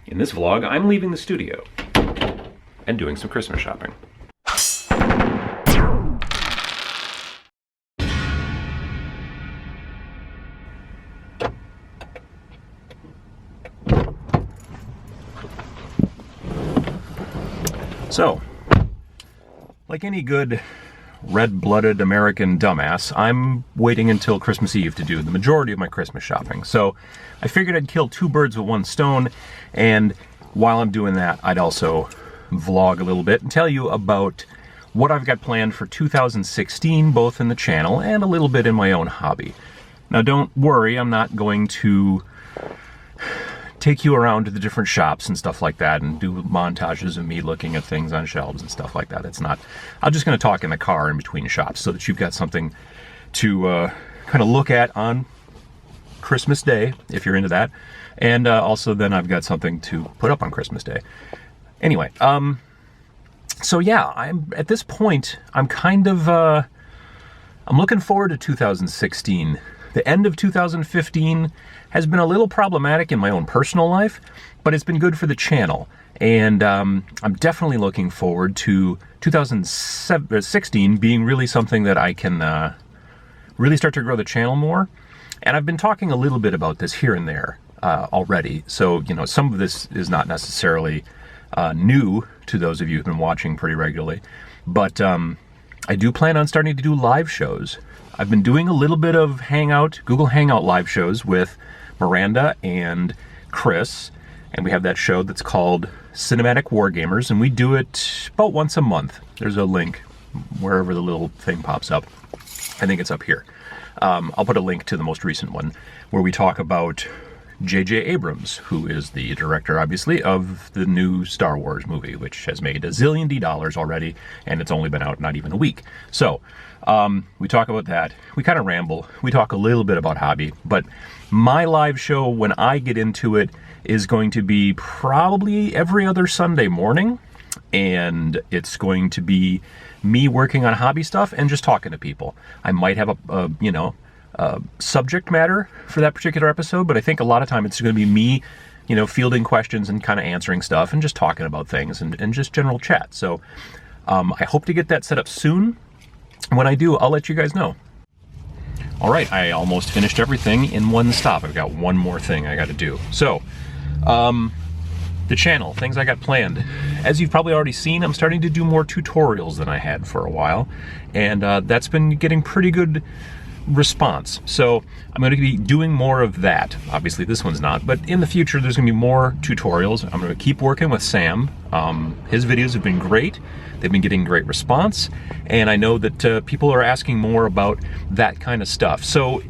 In this vlog, I'm leaving the studio and doing some Christmas shopping. So, like any good red-blooded American dumbass, I'm waiting until Christmas Eve to do the majority of my Christmas shopping. So I figured I'd kill two birds with one stone, and while I'm doing that, I'd also vlog a little bit and tell you about what I've got planned for 2016, both in the channel and a little bit in my own hobby. Now don't worry, I'm not going to take you around to the different shops and stuff like that and do montages of me looking at things on shelves and stuff like that. It's not, I'm just going to talk in the car in between shops so that you've got something to kind of look at on Christmas Day, if you're into that. And also then I've got something to put up on Christmas Day. Anyway, so yeah, I'm at this point, I'm kind of, I'm looking forward to 2016. The end of 2015 has been a little problematic in my own personal life, but it's been good for the channel. And I'm definitely looking forward to 2016 being really something that I can really start to grow the channel more. And I've been talking a little bit about this here and there already. So, you know, some of this is not necessarily new to those of you who've been watching pretty regularly. But I do plan on starting to do live shows. I've been doing a little bit of Google Hangout live shows with Miranda and Chris, and we have that show that's called Cinematic Wargamers, and we do it about once a month. There's a link wherever the little thing pops up. I think it's up here. I'll put a link to the most recent one where we talk about J.J. Abrams, who is the director, obviously, of the new Star Wars movie, which has made $1 zillion already, and it's only been out not even a week. So, we talk about that. We kind of ramble. We talk a little bit about hobby, but my live show, when I get into it, is going to be probably every other Sunday morning, and it's going to be me working on hobby stuff and just talking to people. I might have a subject matter for that particular episode, but I think a lot of time it's going to be me, you know, fielding questions and kind of answering stuff and just talking about things and just general chat. So I hope to get that set up soon. When I do, I'll let you guys know. All right, I almost finished everything in one stop. I've got one more thing I got to do. So, the channel, things I got planned. As you've probably already seen, I'm starting to do more tutorials than I had for a while, and that's been getting pretty good response. So I'm going to be doing more of that. Obviously this one's not, but in the future there's going to be more tutorials. I'm going to keep working with Sam. His videos have been great. They've been getting great response, and I know that people are asking more about that kind of stuff. So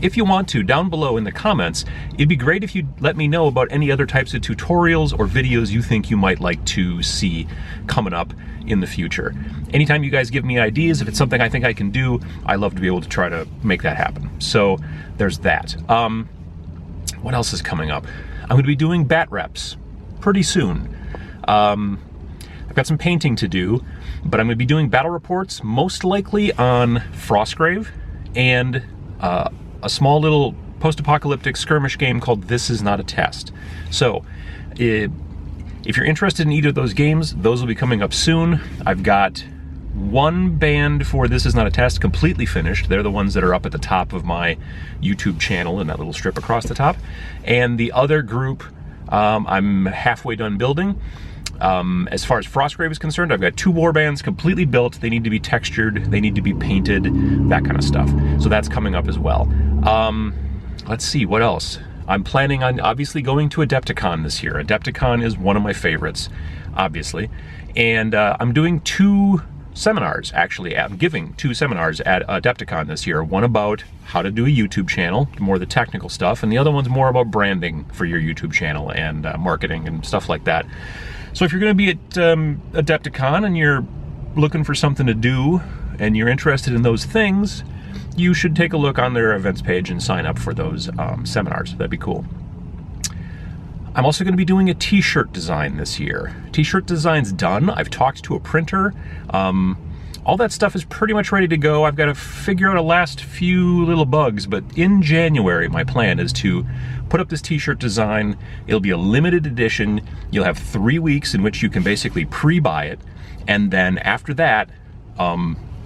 if you want to, down below in the comments, it'd be great if you'd let me know about any other types of tutorials or videos you think you might like to see coming up in the future. Anytime you guys give me ideas, if it's something I think I can do, I love to be able to try to make that happen. So there's that. What else is coming up? I'm going to be doing bat reps pretty soon. I've got some painting to do, but I'm going to be doing battle reports, most likely on Frostgrave, and a small little post-apocalyptic skirmish game called This Is Not a Test. So, if you're interested in either of those games, those will be coming up soon. I've got one band for This Is Not a Test completely finished. They're the ones that are up at the top of my YouTube channel in that little strip across the top. And the other group, I'm halfway done building. As far as Frostgrave is concerned, I've got 2 war bands completely built. They need to be textured, they need to be painted, that kind of stuff. So that's coming up as well. Let's see, what else? I'm planning on obviously going to Adepticon this year. Adepticon is one of my favorites, obviously. And I'm doing 2 seminars, actually. I'm giving 2 seminars at Adepticon this year. One about how to do a YouTube channel, more the technical stuff, and the other one's more about branding for your YouTube channel and marketing and stuff like that. So if you're going to be at Adepticon and you're looking for something to do and you're interested in those things, you should take a look on their events page and sign up for those seminars. That'd be cool. I'm also going to be doing a t-shirt design this year. T-shirt design's done. I've talked to a printer. all that stuff is pretty much ready to go. I've got to figure out a last few little bugs, but in January, my plan is to put up this t-shirt design. It'll be a limited edition. You'll have 3 weeks in which you can basically pre-buy it, and then after that,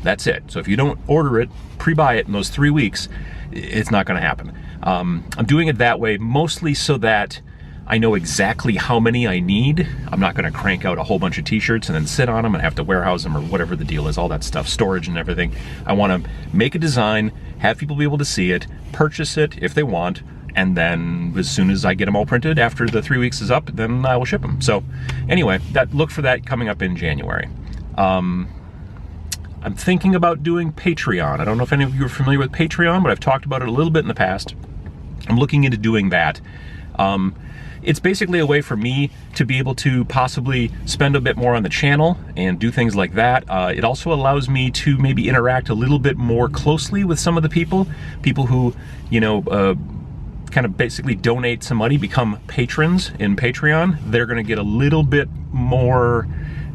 that's it. So if you don't order it, pre-buy it in those 3 weeks, it's not going to happen. I'm doing it that way mostly so that I know exactly how many I need. I'm not going to crank out a whole bunch of t-shirts and then sit on them and have to warehouse them or whatever the deal is, all that stuff, storage and everything. I want to make a design, have people be able to see it, purchase it if they want, and then as soon as I get them all printed after the 3 weeks is up, then I will ship them. So anyway, look for that coming up in January. I'm thinking about doing Patreon. I don't know if any of you are familiar with Patreon, but I've talked about it a little bit in the past. I'm looking into doing that. It's basically a way for me to be able to possibly spend a bit more on the channel and do things like that. It also allows me to maybe interact a little bit more closely with some of the people who, you know, kind of basically donate some money, become patrons in Patreon. They're going to get a little bit more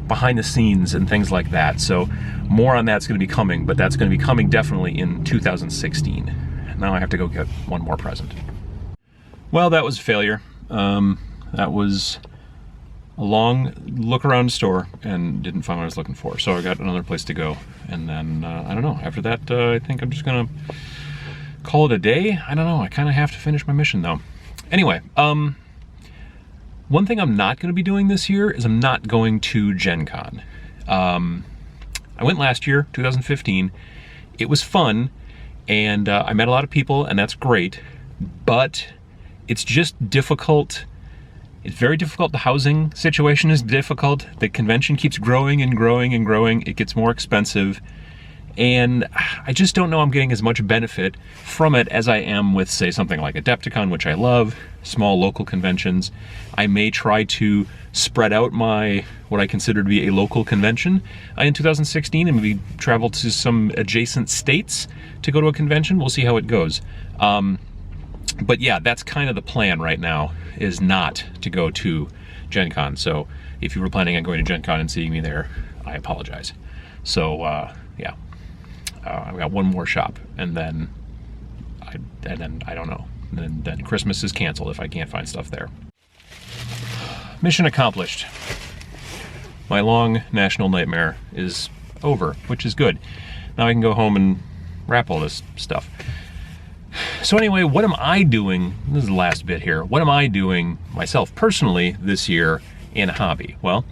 behind the scenes and things like that. So more on that's going to be coming, but that's going to be coming definitely in 2016. Now I have to go get one more present. Well, that was a failure. That was a long look around the store and didn't find what I was looking for. So I got another place to go. And then, I don't know, after that, I think I'm just gonna call it a day. I don't know, I kind of have to finish my mission though. Anyway, one thing I'm not gonna be doing this year is I'm not going to Gen Con. I went last year, 2015. It was fun, and I met a lot of people, and that's great, but it's just difficult. It's very difficult. The housing situation is difficult. The convention keeps growing and growing and growing. It gets more expensive. And I just don't know I'm getting as much benefit from it as I am with, say, something like Adepticon, which I love, small local conventions. I may try to spread out my, what I consider to be a local convention in 2016 and maybe travel to some adjacent states to go to a convention. We'll see how it goes. But yeah, that's kind of the plan right now, is not to go to Gen Con. So if you were planning on going to Gen Con and seeing me there, I apologize. So yeah, I've got one more shop, and then I don't know. And then Christmas is canceled if I can't find stuff there. Mission accomplished. My long national nightmare is over, which is good. Now I can go home and wrap all this stuff. So anyway, what am I doing? This is the last bit here. What am I doing myself personally this year in a hobby? Well,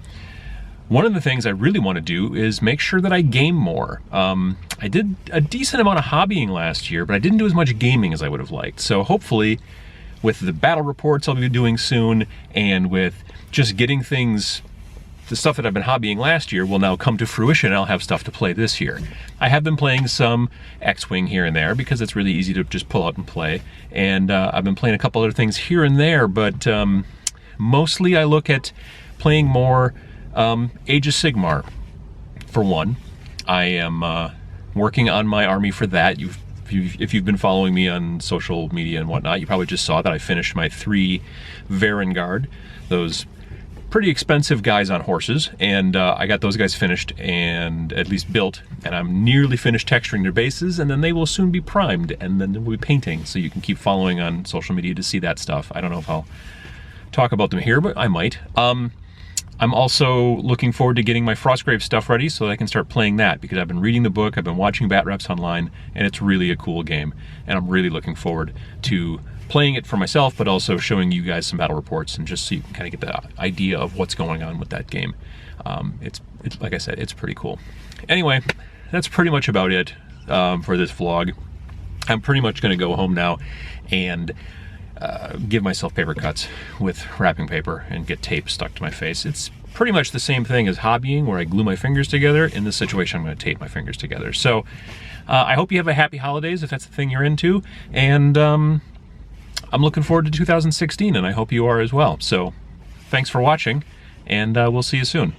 one of the things I really want to do is make sure that I game more. I did a decent amount of hobbying last year, but I didn't do as much gaming as I would have liked. So hopefully, with the battle reports I'll be doing soon, and with just getting things, the stuff that I've been hobbying last year will now come to fruition, and I'll have stuff to play this year. I have been playing some X-Wing here and there because it's really easy to just pull out and play. And I've been playing a couple other things here and there, but mostly I look at playing more Age of Sigmar, for one. I am working on my army for that. If you've been following me on social media and whatnot, you probably just saw that I finished my 3 Varengard, those pretty expensive guys on horses, and I got those guys finished and at least built, and I'm nearly finished texturing their bases, and then they will soon be primed, and then we'll be painting, so you can keep following on social media to see that stuff. I don't know if I'll talk about them here, but I might. I'm also looking forward to getting my Frostgrave stuff ready so that I can start playing that, because I've been reading the book, I've been watching Bat Reps online, and it's really a cool game, and I'm really looking forward to playing it for myself, but also showing you guys some battle reports, and just so you can kind of get the idea of what's going on with that game. It's like I said, it's pretty cool. Anyway, that's pretty much about it for this vlog. I'm pretty much going to go home now and give myself paper cuts with wrapping paper and get tape stuck to my face. It's pretty much the same thing as hobbying, where I glue my fingers together. In this situation, I'm going to tape my fingers together. So I hope you have a happy holidays if that's the thing you're into, and I'm looking forward to 2016, and I hope you are as well. So thanks for watching, and we'll see you soon.